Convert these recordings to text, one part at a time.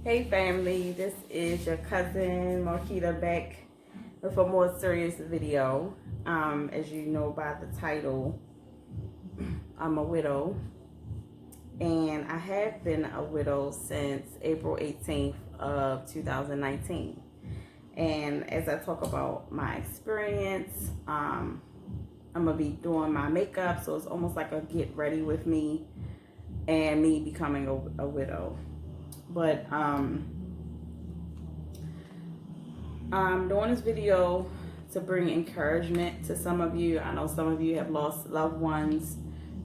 Hey family, this is your cousin Marquita back with a more serious video. As you know by the title, I'm a widow, and I have been a widow since April 18th of 2019. And as I talk about my experience, I'm gonna be doing my makeup, so it's almost like a get ready with me and me becoming a widow. But I'm doing this video to bring encouragement to some of you. I know some of you have lost loved ones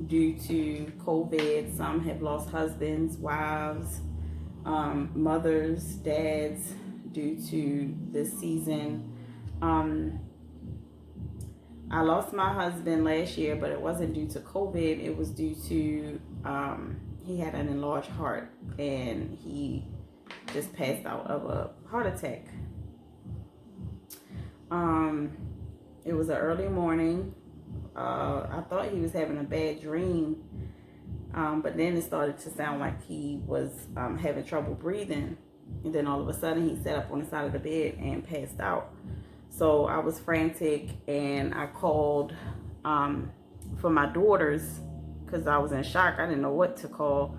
due to COVID. Some have lost husbands, wives, mothers, dads due to this season. I lost my husband last year, but it wasn't due to COVID. It was due to he had an enlarged heart, and he just passed out of a heart attack. It was an early morning. I thought he was having a bad dream, but then it started to sound like he was having trouble breathing, and then all of a sudden he sat up on the side of the bed and passed out. So I was frantic, and I called for my daughters because I was in shock. I didn't know what to call,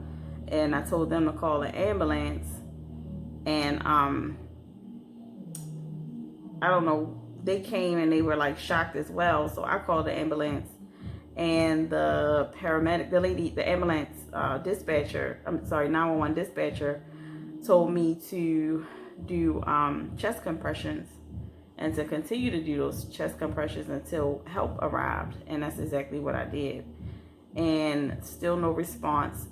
and I told them to call an ambulance. And I don't know, they came and they were like shocked as well. So I called the ambulance, and the paramedic, the ambulance dispatcher, 911 dispatcher, told me to do chest compressions and to continue to do those chest compressions until help arrived. And that's exactly what I did. And still no response.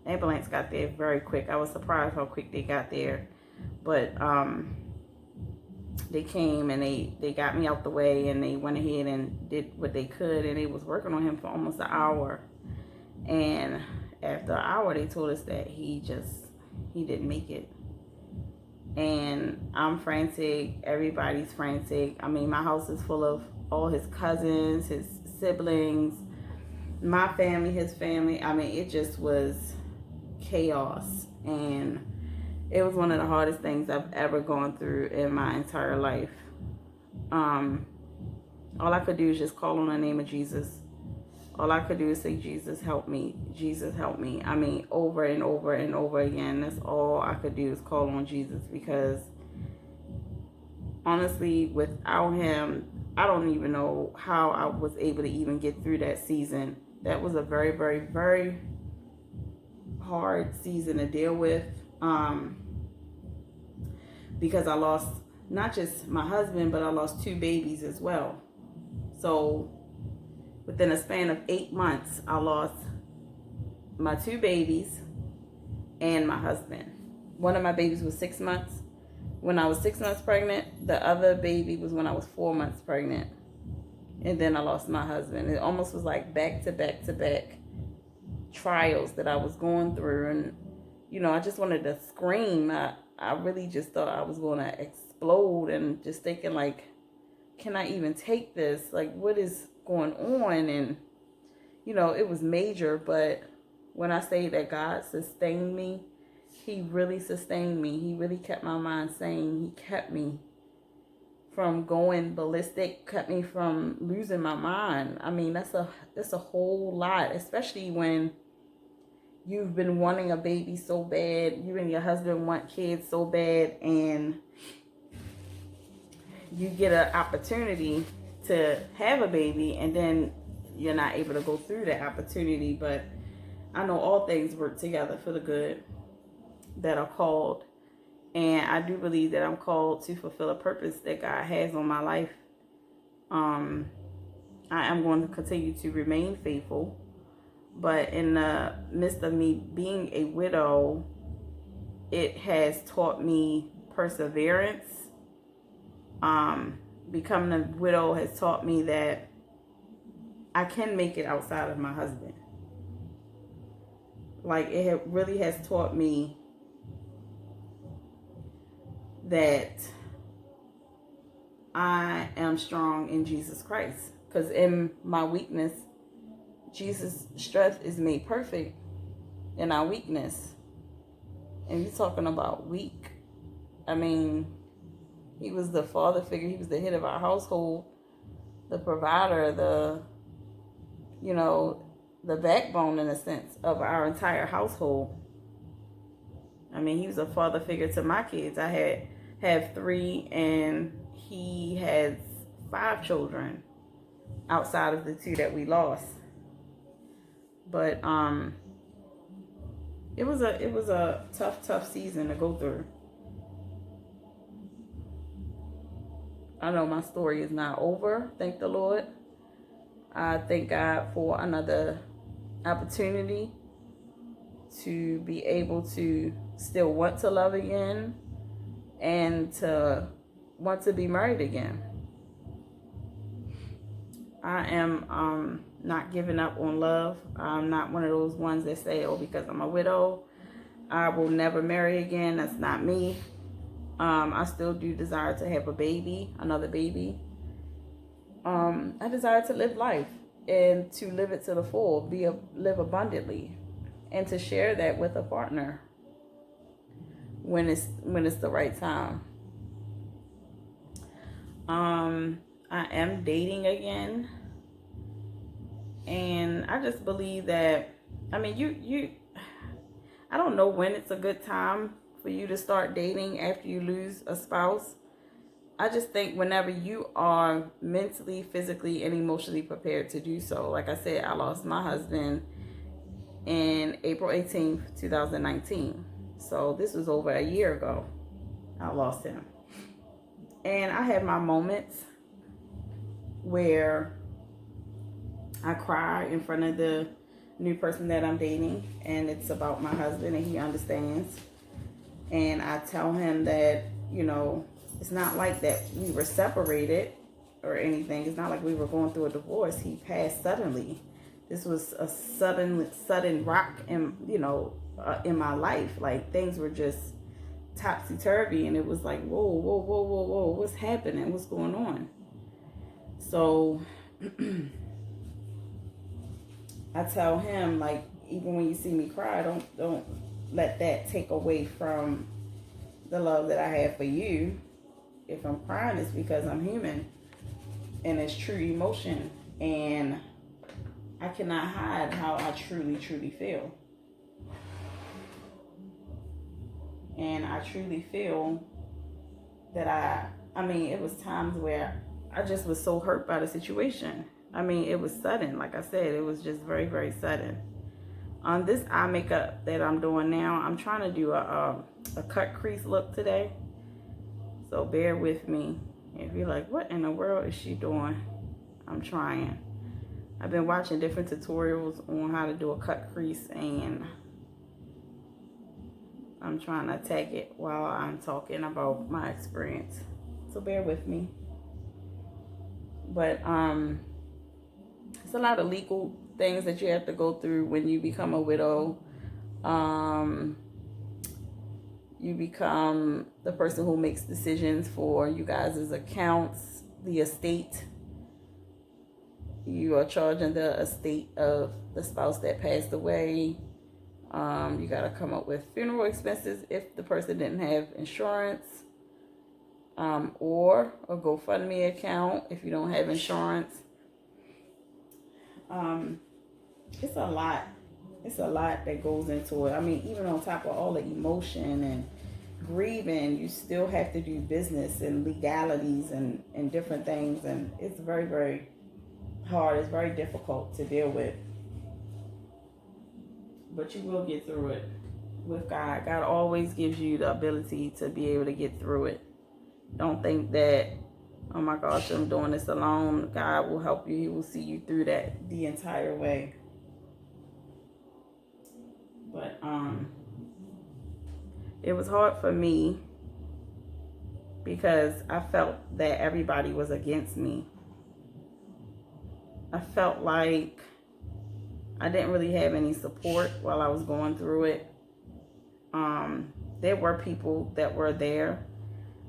Ambulance got there very quick. I was surprised how quick they got there. But they came and they got me out the way, and they went ahead and did what they could, and they was working on him for almost an hour. And after an hour, they told us that he didn't make it. And I'm frantic. Everybody's frantic. I mean, my house is full of all his cousins, his siblings, my family, his family. I mean, it just was chaos. And it was one of the hardest things I've ever gone through in my entire life. All I could do is just call on the name of Jesus. All I could do is say, Jesus, help me. Jesus, help me. I mean, over and over and over again. That's all I could do is call on Jesus, because honestly, without him, I don't even know how I was able to even get through that season. That was a very, very, very hard season to deal with, because I lost not just my husband, but I lost 2 babies as well. So within a span of 8 months, I lost my 2 babies and my husband. One of my babies was 6 months when I was 6 months pregnant. The other baby was when I was 4 months pregnant. And then I lost my husband. It almost was like back to back to back trials that I was going through. And, you know, I just wanted to scream. I really just thought I was going to explode, and just thinking, like, can I even take this? Like, what is going on? And, you know, it was major. But when I say that God sustained me, he really sustained me. He really kept my mind sane. He kept me from going ballistic, kept me from losing my mind. I mean, that's a whole lot, especially when you've been wanting a baby so bad. You and your husband want kids so bad, and you get an opportunity to have a baby, and then you're not able to go through that opportunity. But I know all things work together for the good that are called. And I do believe that I'm called to fulfill a purpose that God has on my life. I am going to continue to remain faithful. But in the midst of me being a widow, it has taught me perseverance. Becoming a widow has taught me that I can make it outside of my husband. Like, it really has taught me that I am strong in Jesus Christ. Because in my weakness, Jesus' strength is made perfect in our weakness. And you're talking about weak. I mean, he was the father figure. He was the head of our household, the provider, the backbone, in a sense, of our entire household. I mean, he was a father figure to my kids. I have 3, and he has 5 children outside of the 2 that we lost. But it was a tough season to go through. I know my story is not over, thank the Lord. I thank God for another opportunity to be able to still want to love again and to want to be married again. I am not giving up on love. I'm not one of those ones that say, oh, because I'm a widow, I will never marry again. That's not me. I still do desire to have a baby, another baby. I desire to live life and to live it to the full, live abundantly, and to share that with a partner when it's the right time. I am dating again, and I just believe that, I mean, I don't know when it's a good time for you to start dating after you lose a spouse. I just think whenever you are mentally, physically, and emotionally prepared to do so. Like I said, I lost my husband in April 18th, 2019. So this was over a year ago. I lost him. And I have my moments where I cry in front of the new person that I'm dating, and it's about my husband, and he understands. And I tell him that, it's not like that we were separated or anything. It's not like we were going through a divorce. He passed suddenly. This was a sudden rock in my life. Like, things were just topsy-turvy, and it was like, whoa, what's happening? What's going on? So I tell him, like, even when you see me cry, don't let that take away from the love that I have for you. If I'm crying, it's because I'm human, and it's true emotion, and I cannot hide how I truly feel. And I truly feel that it was times where I just was so hurt by the situation. I mean, it was sudden. Like I said, it was just very, very sudden. On this eye makeup that I'm doing now, I'm trying to do a cut crease look today. So bear with me. If you're like, what in the world is she doing? I'm trying. I've been watching different tutorials on how to do a cut crease, and I'm trying to attack it while I'm talking about my experience. So bear with me. But it's a lot of legal things that you have to go through when you become a widow. You become the person who makes decisions for you guys' accounts, the estate. You are charging the estate of the spouse that passed away. You got to come up with funeral expenses if the person didn't have insurance, or a GoFundMe account if you don't have insurance. It's a lot. It's a lot that goes into it. I mean, even on top of all the emotion and grieving, you still have to do business and legalities and different things. And it's very, very hard. It's very difficult to deal with. But you will get through it with God. God always gives you the ability to be able to get through it. Don't think that, oh my gosh, I'm doing this alone. God will help you. He will see you through that the entire way. But it was hard for me because I felt that everybody was against me. I felt like I didn't really have any support while I was going through it. There were people that were there.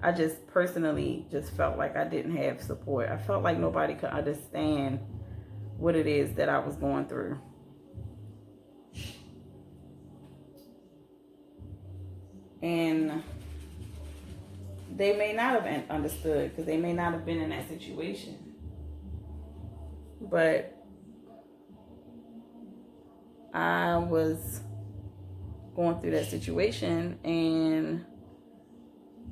I just personally just felt like I didn't have support. I felt like nobody could understand what it is that I was going through. And they may not have understood because they may not have been in that situation. But I was going through that situation, and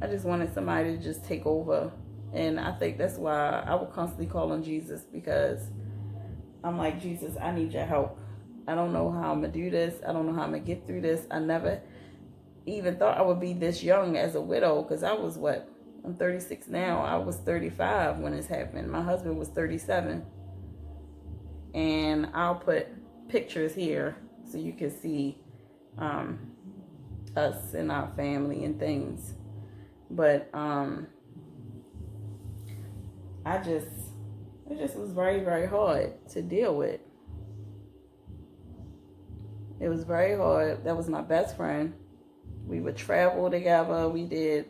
I just wanted somebody to just take over. And I think that's why I would constantly call on Jesus, because I'm like, Jesus, I need your help. I don't know how I'm going to do this. I don't know how I'm going to get through this. I never even thought I would be this young as a widow, because I was I'm 36 now. I was 35 when this happened. My husband was 37. And I'll put pictures here so you can see us and our family and things. But it just was very, very hard to deal with. It was very hard. That was my best friend. We would travel together. We did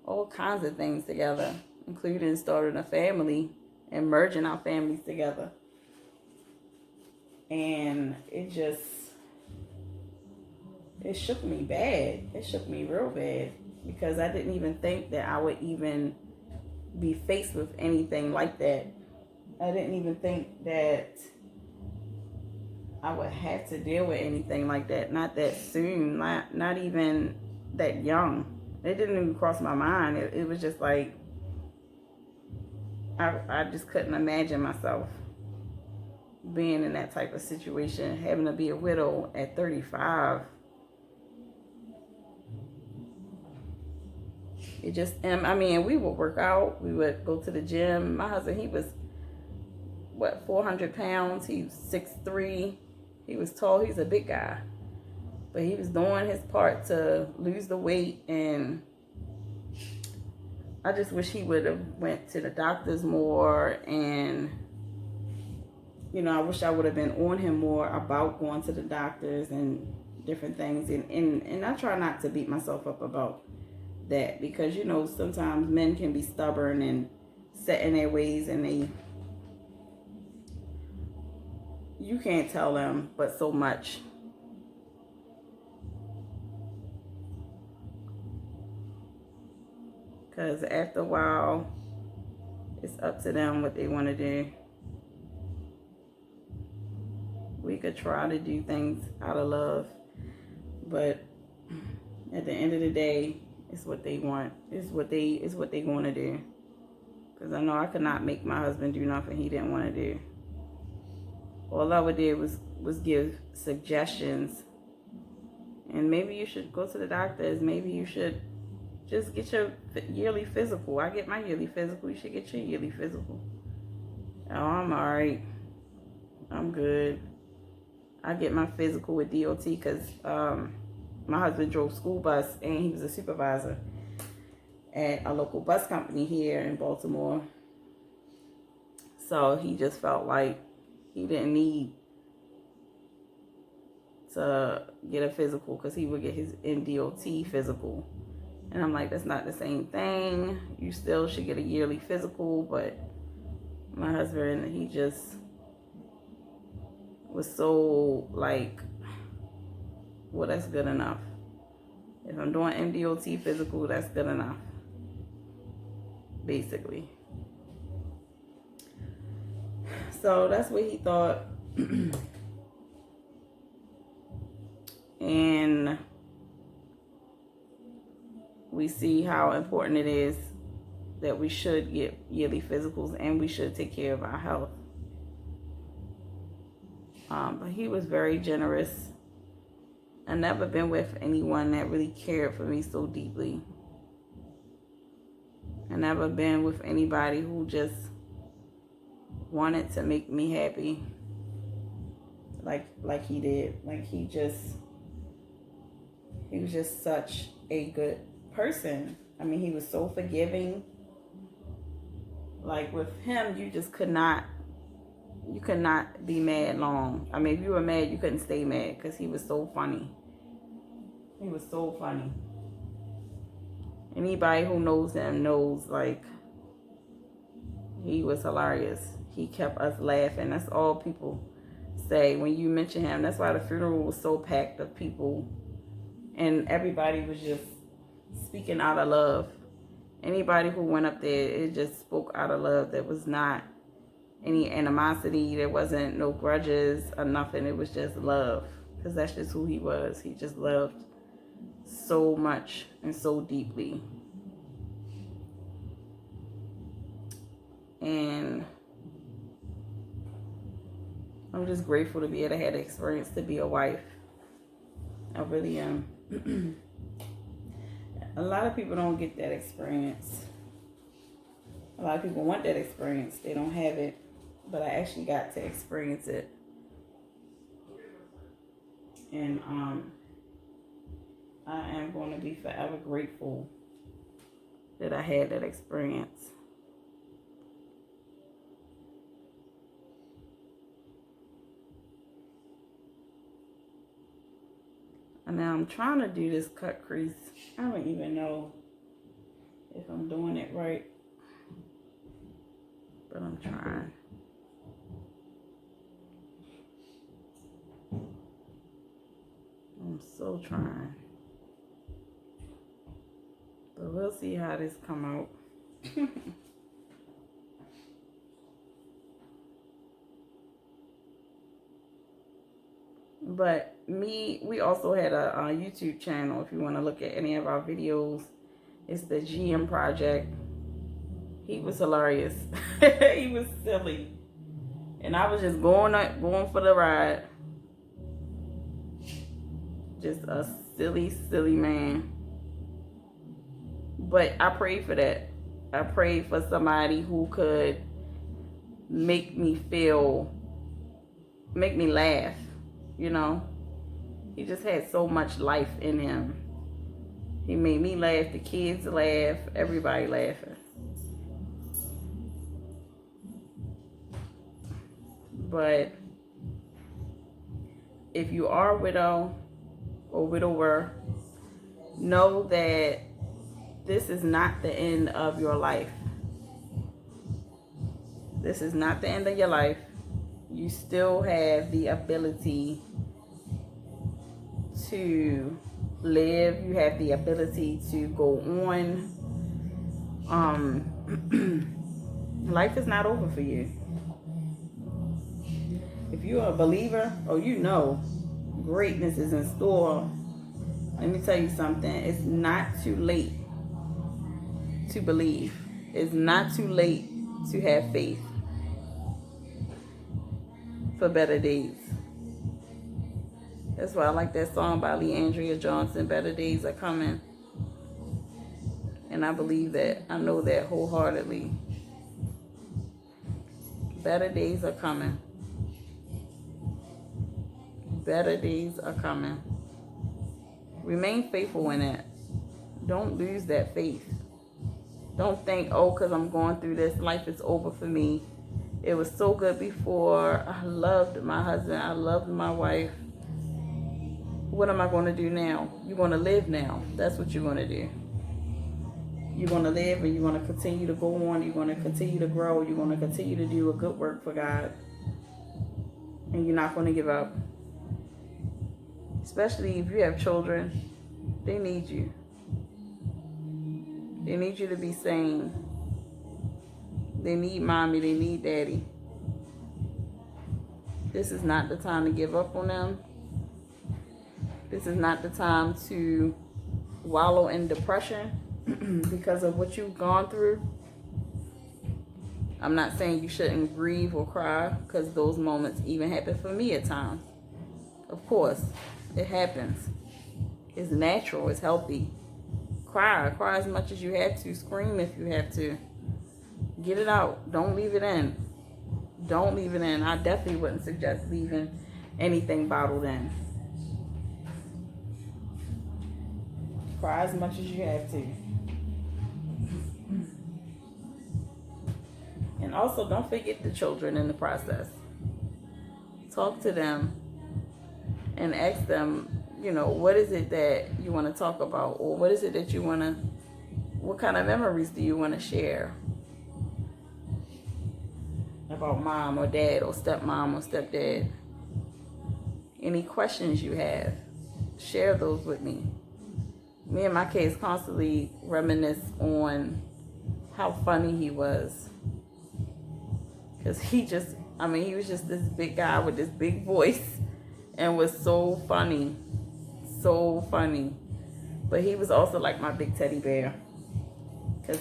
all kinds of things together, including starting a family and merging our families together. And it shook me bad. It shook me real bad, because I didn't even think that I would even be faced with anything like that. I didn't even think that I would have to deal with anything like that. Not that soon, not even that young. It didn't even cross my mind. It was just like, I just couldn't imagine myself being in that type of situation, having to be a widow at 35. It just, I mean, we would work out. We would go to the gym. My husband, he was, 400 pounds. He was 6'3". He was tall. He's a big guy. But he was doing his part to lose the weight. And I just wish he would have went to the doctors more. And, I wish I would have been on him more about going to the doctors and different things. And I try not to beat myself up about that, because, sometimes men can be stubborn and set in their ways, and you can't tell them but so much. Because after a while, it's up to them what they want to do. We could try to do things out of love, but at the end of the day, it's what they want. It's what they want to do. Because I know I could not make my husband do nothing he didn't want to do. All I would do was give suggestions. And maybe you should go to the doctors. Maybe you should just get your yearly physical. I get my yearly physical. You should get your yearly physical. Oh, I'm all right. I'm good. I get my physical with DOT because my husband drove school bus, and he was a supervisor at a local bus company here in Baltimore. So he just felt like he didn't need to get a physical, because he would get his NDOT physical. And I'm like, that's not the same thing. You still should get a yearly physical. But my husband, he just was so like, well, that's good enough. If I'm doing NDOT physical, that's good enough, basically. So that's what he thought. And we see how important it is that we should get yearly physicals, and we should take care of our health. But he was very generous. I've never been with anyone that really cared for me so deeply. I've never been with anybody who just wanted to make me happy like he did. Like he was just such a good person. I mean, he was so forgiving. Like with him, you could not be mad long. I mean, if you were mad, you couldn't stay mad, because he was so funny. He was so funny. Anybody who knows him knows, like, he was hilarious. He kept us laughing. That's all people say when you mention him. That's why the funeral was so packed of people. And everybody was just speaking out of love. Anybody who went up there, it just spoke out of love. There was not any animosity. There wasn't no grudges or nothing. It was just love, because that's just who he was. He just loved so much and so deeply. And I'm just grateful to be able to have the experience to be a wife. I really am. A lot of people don't get that experience. A lot of people want that experience. They don't have it. But I actually got to experience it. And I am going to be forever grateful that I had that experience. And now I'm trying to do this cut crease. I don't even know if I'm doing it right, but I'm trying. I'm so trying. But we'll see how this come out. But we also had a YouTube channel. If you want to look at any of our videos, it's the GM Project. He was hilarious. He was silly, and I was just going for the ride. Just a silly man. But I prayed for that. I prayed for somebody who could make me laugh. You know, he just had so much life in him. He made me laugh, the kids laugh, everybody laughing. But if you are a widow or widower, know that this is not the end of your life. This is not the end of your life. You still have the ability to live. You have the ability to go on. Life is not over for you. If you're a believer, or you know greatness is in store, let me tell you something. It's not too late to believe. It's not too late to have faith for better days. That's why I like that song by Leandria Johnson, Better Days Are Coming. And I believe that. I know that wholeheartedly. Better days are coming. Better days are coming. Remain faithful in that. Don't lose that faith. Don't think, oh, because I'm going through this, life is over for me. It was so good before. I loved my husband. I loved my wife. What am I going to do now? You're going to live now. That's what you're going to do. You're going to live, and you're going to continue to go on. You're going to continue to grow. You're going to continue to do a good work for God. And you're not going to give up. Especially if you have children. They need you. They need you to be sane. They need mommy. They need daddy. This is not the time to give up on them. This is not the time to wallow in depression because of what you've gone through. I'm not saying you shouldn't grieve or cry, because those moments even happen for me at times. Of course, it happens. It's natural. It's healthy. Cry. Cry as much as you have to. Scream if you have to. Get it out. Don't leave it in. Don't leave it in. I definitely wouldn't suggest leaving anything bottled in. Cry as much as you have to. And also, don't forget the children in the process. Talk to them and ask them, you know, what is it that you want to talk about? Or what is it that you want to, what kind of memories do you want to share about mom or dad or stepmom or stepdad? Any questions you have, share those with me. Me and my kids constantly reminisce on how funny he was. Because he was just this big guy with this big voice and was so funny. So funny. But he was also like my big teddy bear. Because,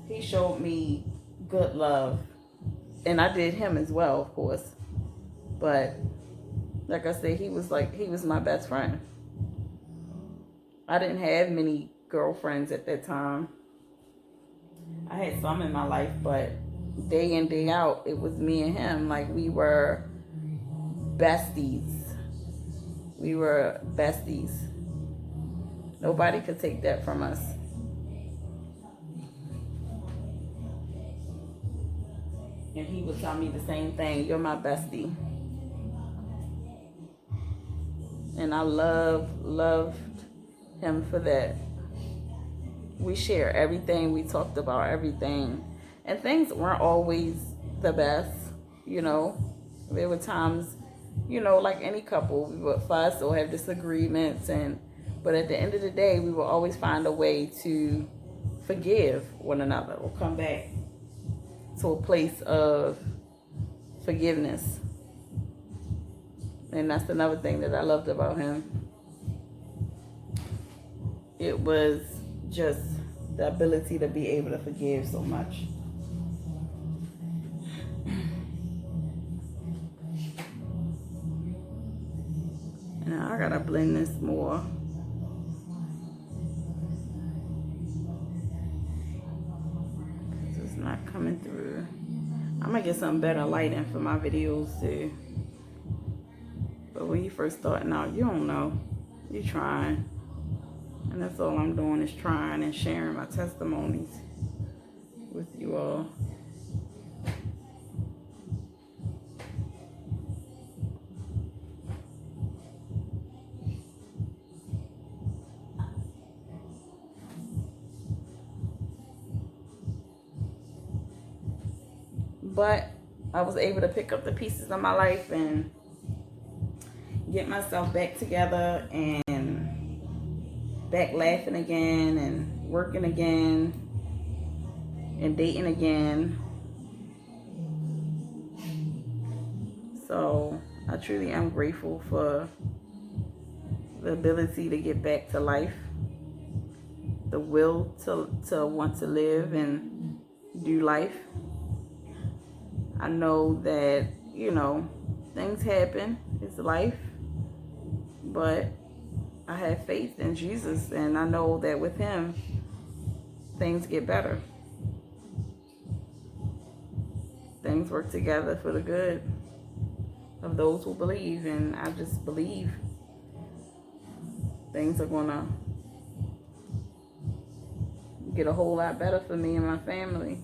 he showed me good love. And I did him as well, of course. But, like I said, he was my best friend. I didn't have many girlfriends at that time. I had some in my life, but day in, day out, it was me and him. Like, we were besties. We were besties. Nobody could take that from us. And he would tell me the same thing. You're my bestie. And I loved him for that. We shared everything. We talked about everything. And things weren't always the best, you know. There were times, you know, like any couple, we would fuss or have disagreements. But at the end of the day, we will always find a way to forgive one another or come back to a place of forgiveness. And that's another thing that I loved about him. It was just the ability to be able to forgive so much. Now I gotta blend this more. It's not coming through. I'm gonna get some better lighting for my videos too. But when you first starting out, you don't know. You're trying. And that's all I'm doing is trying and sharing my testimonies with you all. But I was able to pick up the pieces of my life and get myself back together and back laughing again and working again and dating again. So I truly am grateful for the ability to get back to life, the will to want to live and do life. I know that, you know, things happen. It's life. But I have faith in Jesus, and I know that with him, things get better. Things work together for the good of those who believe, and I just believe things are gonna get a whole lot better for me and my family.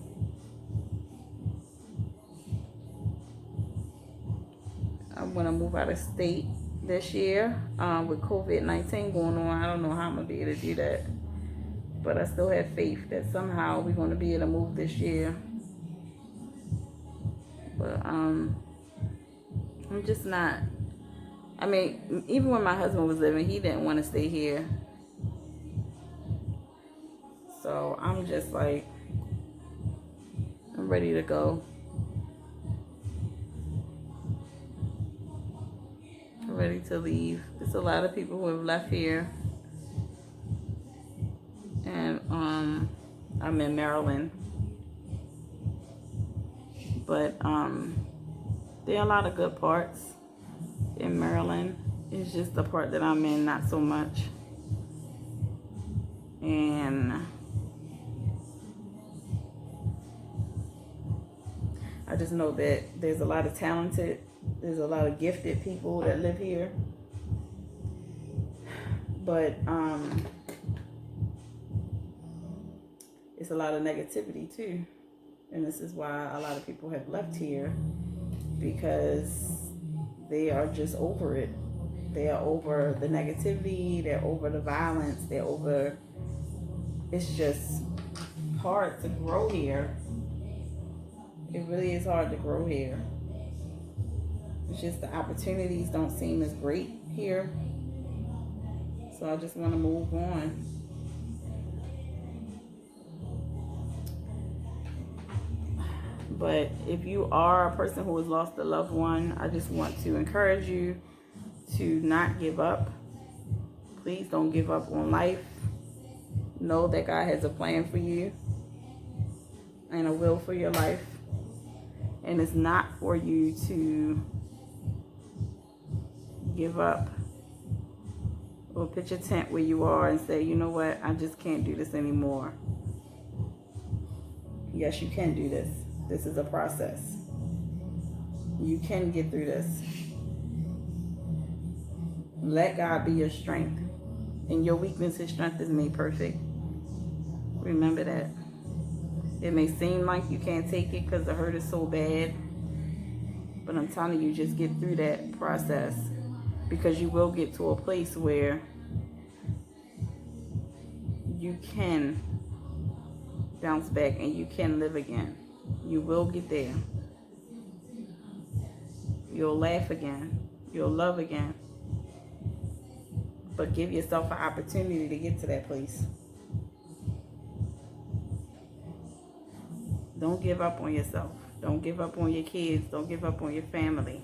I'm gonna move out of state this year with COVID-19 going on. I don't know how I'm gonna be able to do that, but I still have faith that somehow we're gonna be able to move this year. But I'm just not. I mean, even when my husband was living, he didn't want to stay here. So I'm just like, I'm ready to go. Ready to leave. There's a lot of people who have left here, and I'm in Maryland, but there are a lot of good parts in Maryland. It's just the part that I'm in, not so much. And I just know that there's a lot of there's a lot of gifted people that live here. But it's a lot of negativity too. And this is why a lot of people have left here, because they are just over it. They are over the negativity, they're over the violence, it's just hard to grow here. It really is hard to grow here. It's just the opportunities don't seem as great here. So I just want to move on. But if you are a person who has lost a loved one, I just want to encourage you to not give up. Please don't give up on life. Know that God has a plan for you and a will for your life. And it's not for you to give up or pitch a tent where you are and say, you know what, I just can't do this anymore. Yes, you can do this. This is a process. You can get through this. Let God be your strength. In your weakness, His strength is made perfect. Remember that. It may seem like you can't take it because the hurt is so bad. But I'm telling you, just get through that process. Because you will get to a place where you can bounce back and you can live again. You will get there. You'll laugh again. You'll love again. But give yourself an opportunity to get to that place. Don't give up on yourself. Don't give up on your kids. Don't give up on your family.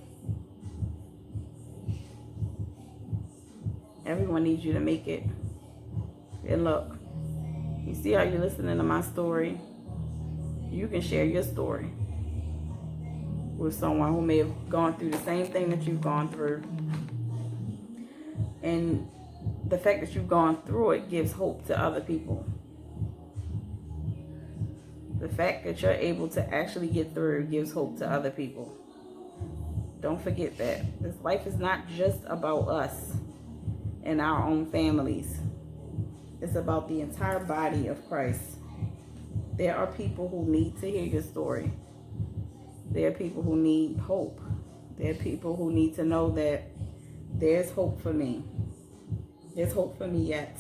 Everyone needs you to make it. And look, you see how you're listening to my story? You can share your story with someone who may have gone through the same thing that you've gone through. And the fact that you've gone through it gives hope to other people. The fact that you're able to actually get through gives hope to other people. Don't forget that. This life is not just about us and our own families. It's about the entire body of Christ. There are people who need to hear your story. There are people who need hope. There are people who need to know that there's hope for me. There's hope for me yet.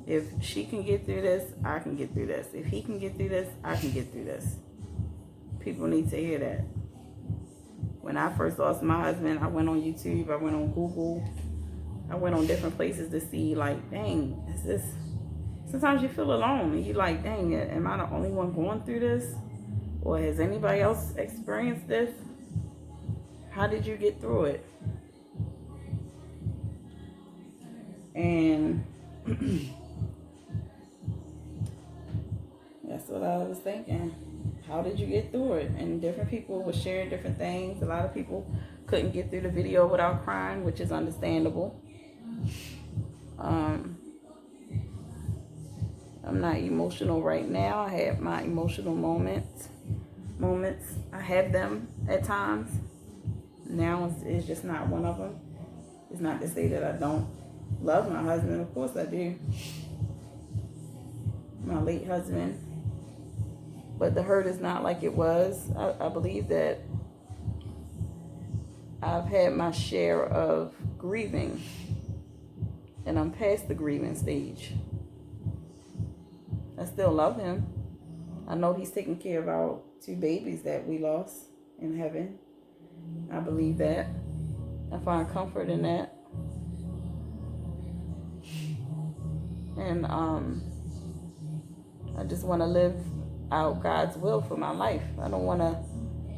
If she can get through this, I can get through this. If he can get through this, I can get through this. People need to hear that. When I first lost my husband, I went on YouTube, I went on Google, I went on different places to see, like, dang, is this... Sometimes you feel alone and you're like, dang, am I the only one going through this? Or has anybody else experienced this? How did you get through it? And that's what I was thinking. How did you get through it? And different people were sharing different things. A lot of people couldn't get through the video without crying, which is understandable. I'm not emotional right now. I have my emotional moments. I have them at times. Now it's just not one of them. It's not to say that I don't love my husband. Of course I do. My late husband. But the hurt is not like it was. I believe that I've had my share of grieving. And I'm past the grieving stage. I still love him. I know he's taking care of our 2 babies that we lost in heaven. I believe that. I find comfort in that. And I just want to live out God's will for my life. I don't want to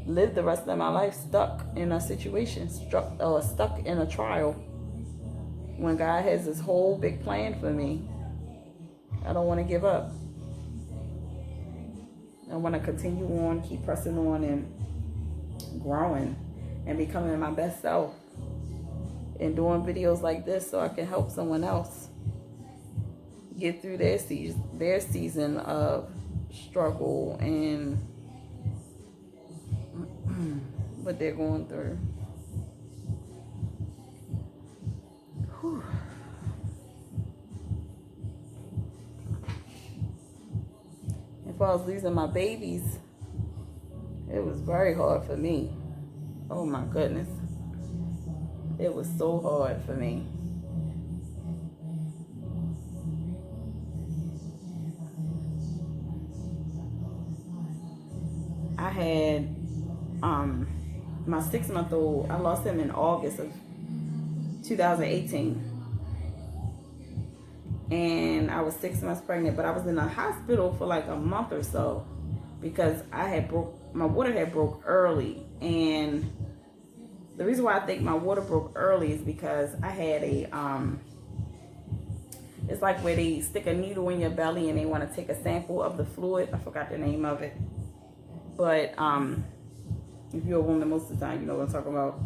live the rest of my life stuck in a situation, stuck in a trial, when God has this whole big plan for me. I don't want to give up. I want to continue on, keep pressing on and growing and becoming my best self and doing videos like this so I can help someone else get through their season of struggle and what they're going through. Whew. If I was losing my babies, it was very hard for me. Oh my goodness. It was so hard for me. I had my 6-month-old. I lost him in August of 2018. and I was 6 months pregnant, but I was in the hospital for like a month or so because my water had broke early. And the reason why I think my water broke early is because I had it's like where they stick a needle in your belly and they want to take a sample of the fluid. I forgot the name of it. But if you're a woman, most of the time you know what I'm talking about.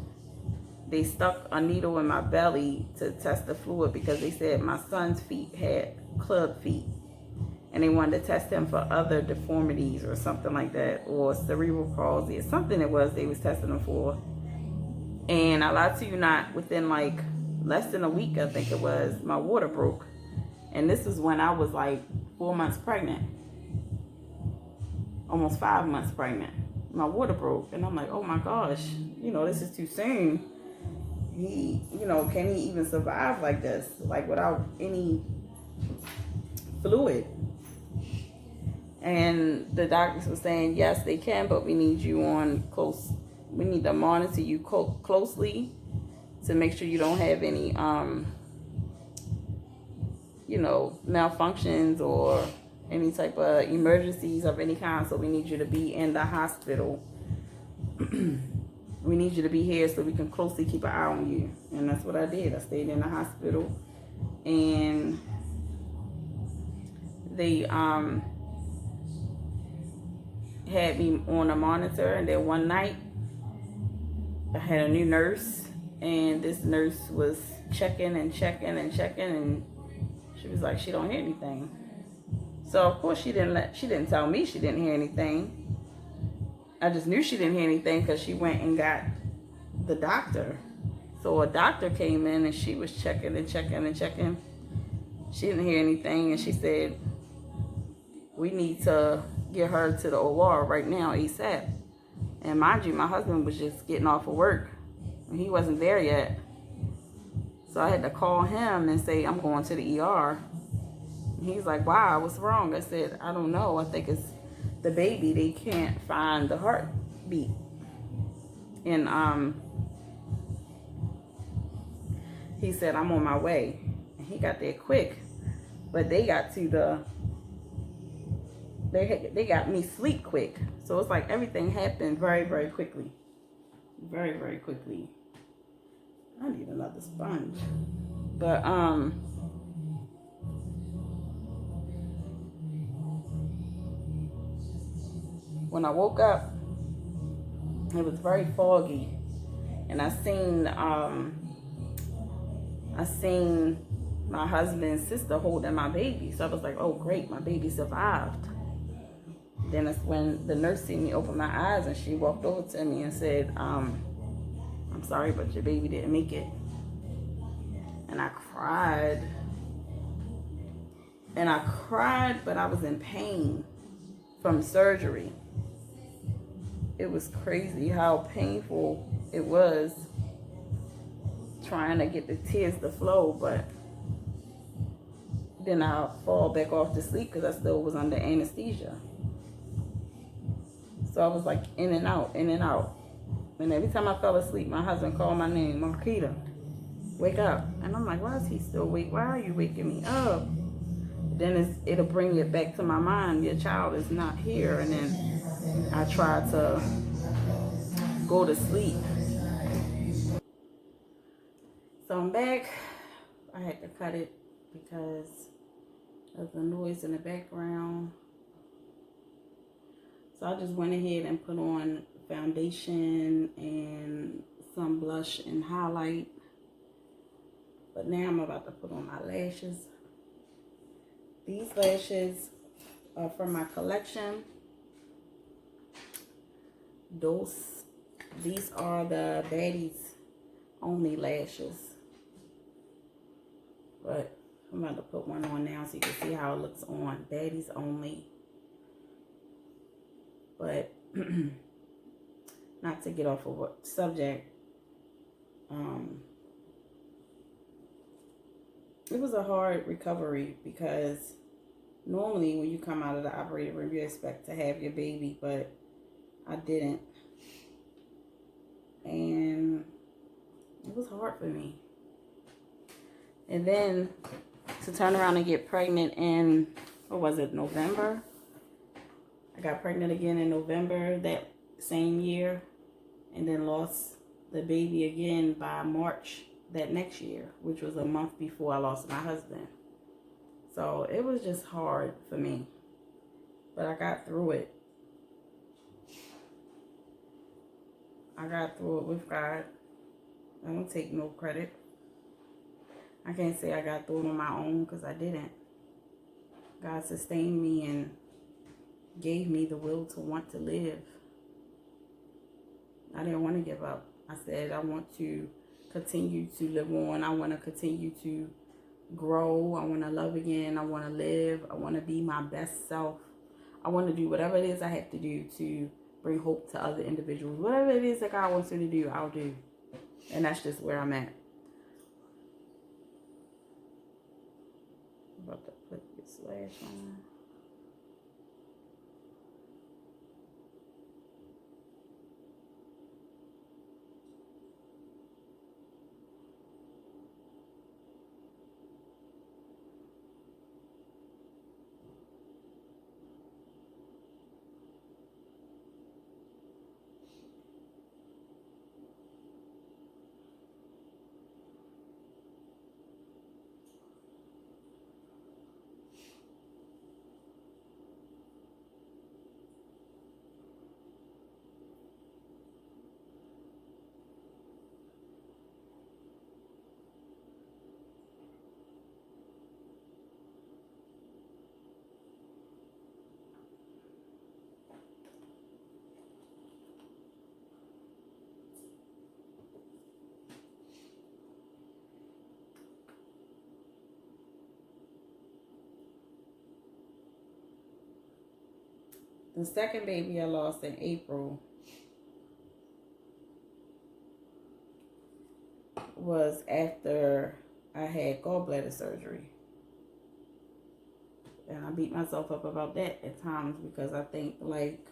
They stuck a needle in my belly to test the fluid because they said my son's feet had club feet. And they wanted to test him for other deformities or something like that. Or cerebral palsy or something it was they was testing him for. And I lied to you not, within like less than a week, I think it was, my water broke. And this is when I was like 4 months pregnant. Almost 5 months pregnant. My water broke. And I'm like, oh my gosh, you know, this is too soon. He, you know, can he even survive like this? Like without any fluid? And the doctors were saying, yes, they can, but we need you on close. We need to monitor you closely to make sure you don't have any, you know, malfunctions or any type of emergencies of any kind. So we need you to be in the hospital. We need you to be here so we can closely keep an eye on you. And that's what I did. I stayed in the hospital, and they had me on a monitor. And then one night I had a new nurse, and this nurse was checking and checking and checking, and she was like, she don't hear anything. So of course she didn't tell me she didn't hear anything. I just knew she didn't hear anything because she went and got the doctor. So a doctor came in and she was checking and checking and checking. She didn't hear anything, and she said, we need to get her to the OR right now, ASAP. And mind you, my husband was just getting off of work, and he wasn't there yet. So I had to call him and say, I'm going to the ER. And he's like, wow, what's wrong? I said, I don't know. I think it's the baby. They can't find the heartbeat. And he said, I'm on my way. And he got there quick. But they got they got me sleep quick. So it's like everything happened very, very quickly. Very, very quickly. I need another sponge. But when I woke up, it was very foggy, and I seen my husband's sister holding my baby. So I was like, oh great, my baby survived. Then that's when the nurse seen me open my eyes, and she walked over to me and said, I'm sorry, but your baby didn't make it. And I cried. And I cried, but I was in pain from surgery. It was crazy how painful it was trying to get the tears to flow, but then I'll fall back off to sleep because I still was under anesthesia. So I was like in and out, in and out. And every time I fell asleep, my husband called my name, Marquita, wake up. And I'm like, why is he still awake? Why are you waking me up? Then it'll bring it back to my mind, your child is not here. And then I try to go to sleep. So I'm back. I had to cut it because of the noise in the background. So I just went ahead and put on foundation and some blush and highlight. But now I'm about to put on my lashes. These lashes are from my collection. These are the Baddies only lashes. But I'm about to put one on now so you can see how it looks on. Baddies only. But not to get off of a subject. It was a hard recovery because normally when you come out of the operating room, you expect to have your baby, but I didn't. And it was hard for me. And then to turn around and get pregnant in, what was it, November? I got pregnant again in November that same year, and then lost the baby again by March that next year, which was a month before I lost my husband. So it was just hard for me, but I got through it. I got through it with God. I don't take no credit. I can't say I got through it on my own, because I didn't. God sustained me and gave me the will to want to live. I didn't want to give up. I said I want to continue to live on. I want to continue to grow. I want to love again. I want to live. I want to be my best self. I want to do whatever it is I have to do to bring hope to other individuals. Whatever it is that God wants me to do, I'll do. And that's just where I'm at. I'm about to put this lash on. The second baby I lost in April was after I had gallbladder surgery. And I beat myself up about that at times, because I think, like,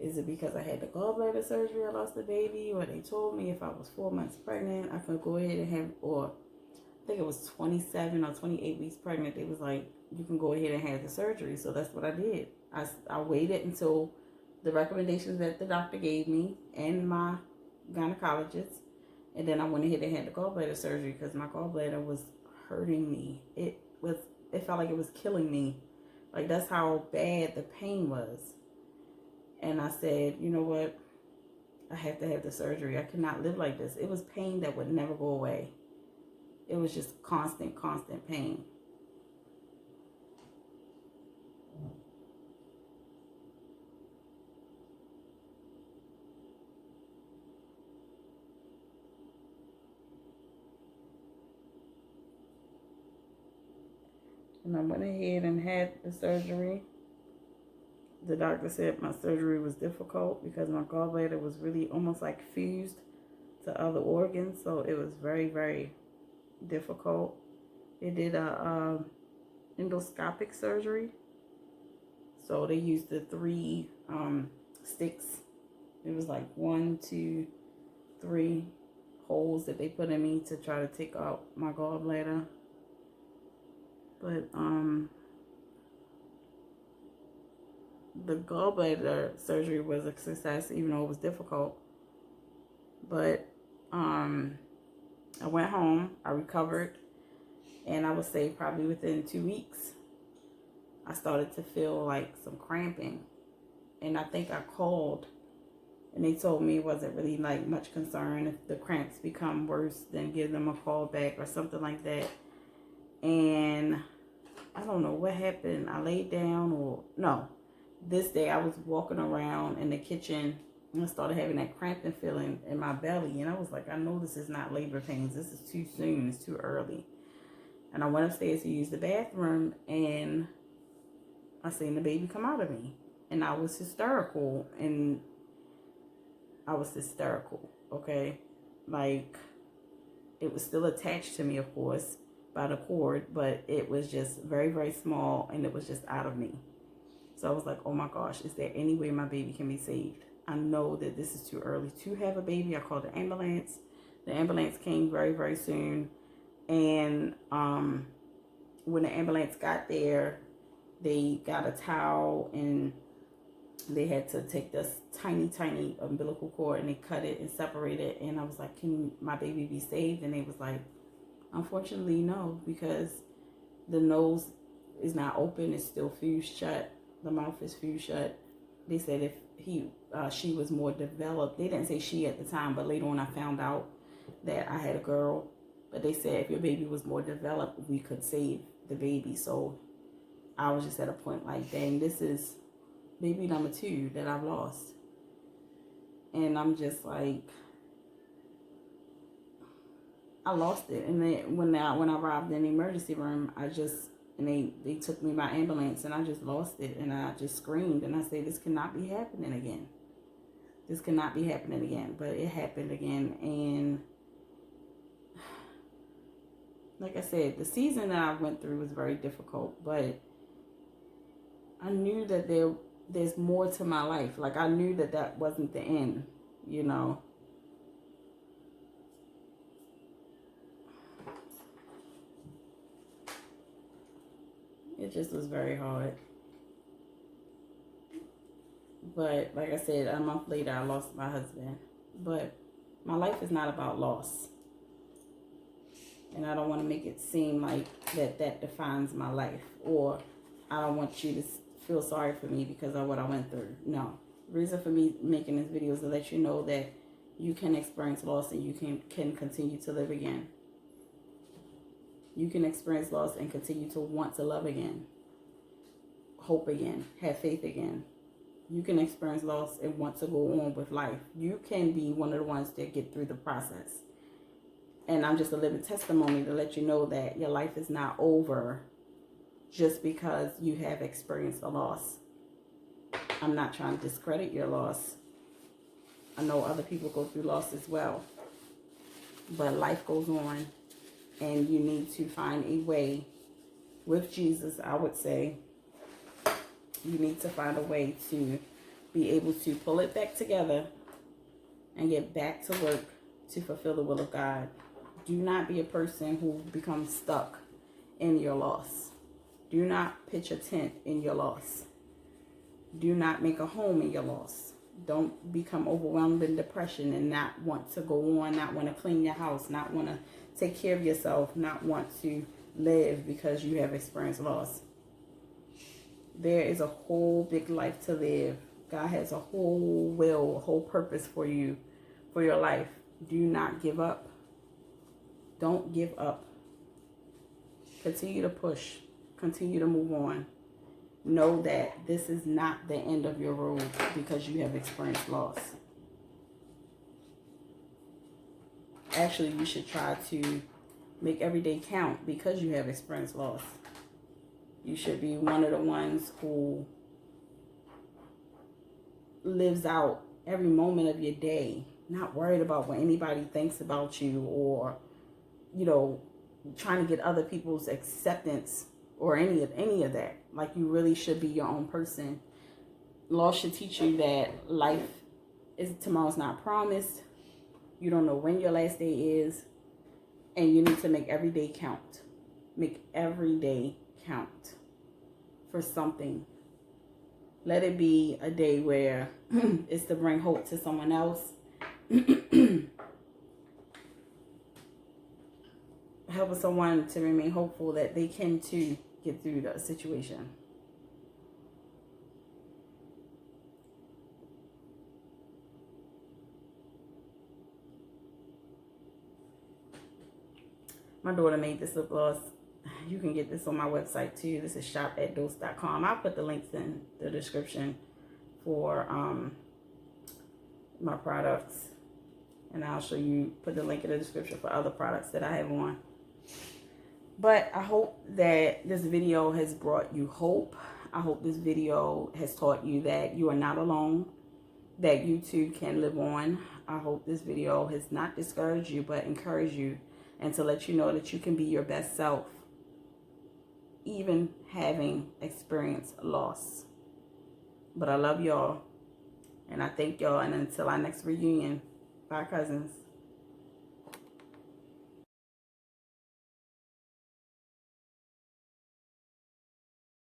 is it because I had the gallbladder surgery I lost the baby? Or they told me if I was 4 months pregnant, I could go ahead and have, or I think it was 27 or 28 weeks pregnant. They was like, you can go ahead and have the surgery. So that's what I did. I waited until the recommendations that the doctor gave me and my gynecologist. And then I went ahead and had the gallbladder surgery, because my gallbladder was hurting me. It felt like it was killing me. Like, that's how bad the pain was. And I said, you know what? I have to have the surgery. I cannot live like this. It was pain that would never go away. It was just constant pain. And I went ahead and had the surgery. The doctor said my surgery was difficult because my gallbladder was really almost like fused to other organs. So it was very, very difficult. They did a endoscopic surgery. So they used the 3 sticks. It was like 1, 2, 3 holes that they put in me to try to take out my gallbladder. But the gallbladder surgery was a success, even though it was difficult. But I went home, I recovered, and I would say probably within 2 weeks, I started to feel like some cramping. And I think I called, and they told me it wasn't really like much concern. If the cramps become worse, then give them a call back or something like that. And I don't know what happened. I laid down, or no. This day I was walking around in the kitchen and I started having that cramping feeling in my belly. And I was like, I know this is not labor pains. This is too soon. It's too early. And I went upstairs to use the bathroom, and I seen the baby come out of me. And I was hysterical. Okay? Like, it was still attached to me, of course, by the cord, but it was just very, very small, and it was just out of me. So I was like, oh my gosh, is there any way my baby can be saved? I know that this is too early to have a baby. I called the ambulance. The ambulance came very, very soon. And when the ambulance got there, they got a towel and they had to take this tiny umbilical cord and they cut it and separate it. And I was like, can my baby be saved? And they was like, unfortunately, no, because the nose is not open. It's still fused shut. The mouth is fused shut. They said if she was more developed. They didn't say she at the time, but later on I found out that I had a girl. But they said if your baby was more developed, we could save the baby. So I was just at a point like, dang, this is baby number 2 that I've lost. And I'm just like, I lost it. And then when I arrived in the emergency room, they took me by ambulance and I just lost it. And I just screamed and I said, this cannot be happening again. This cannot be happening again. But it happened again. And like I said, the season that I went through was very difficult. But I knew that there's more to my life. Like, I knew that wasn't the end, you know. It just was very hard. But like I said, a month later, I lost my husband. But my life is not about loss. And I don't want to make it seem like that defines my life. Or I don't want you to feel sorry for me because of what I went through. No. The reason for me making this video is to let you know that you can experience loss and you can continue to live again. You can experience loss and continue to want to love again. Hope again. Have faith again. You can experience loss and want to go on with life. You can be one of the ones that get through the process. And I'm just a living testimony to let you know that your life is not over just because you have experienced a loss. I'm not trying to discredit your loss. I know other people go through loss as well. But life goes on. And you need to find a way with Jesus, I would say. You need to find a way to be able to pull it back together and get back to work to fulfill the will of God. Do not be a person who becomes stuck in your loss. Do not pitch a tent in your loss. Do not make a home in your loss. Don't become overwhelmed in depression and not want to go on, not want to clean your house, not want to take care of yourself, not want to live because you have experienced loss. There is a whole big life to live. God has a whole will, a whole purpose for you, for your life. Do not give up. Don't give up. Continue to push. Continue to move on. Know that this is not the end of your road because you have experienced loss. Actually, you should try to make every day count because you have experienced loss. You should be one of the ones who lives out every moment of your day, not worried about what anybody thinks about you or, you know, trying to get other people's acceptance or any of that. Like, you really should be your own person. Loss should teach you that life tomorrow's not promised. You don't know when your last day is. And you need to make every day count. Make every day count for something. Let it be a day where it's to bring hope to someone else. Help someone to remain hopeful that they can too get through the situation. My daughter made this lip gloss. You can get this on my website too. This is shop@dose.com. I'll put the links in the description for my products. And I'll put the link in the description for other products that I have on. But I hope that this video has brought you hope. I hope this video has taught you that you are not alone, that you too can live on. I hope this video has not discouraged you, but encouraged you, and to let you know that you can be your best self, even having experienced loss. But I love y'all, and I thank y'all, and until our next reunion, bye, cousins.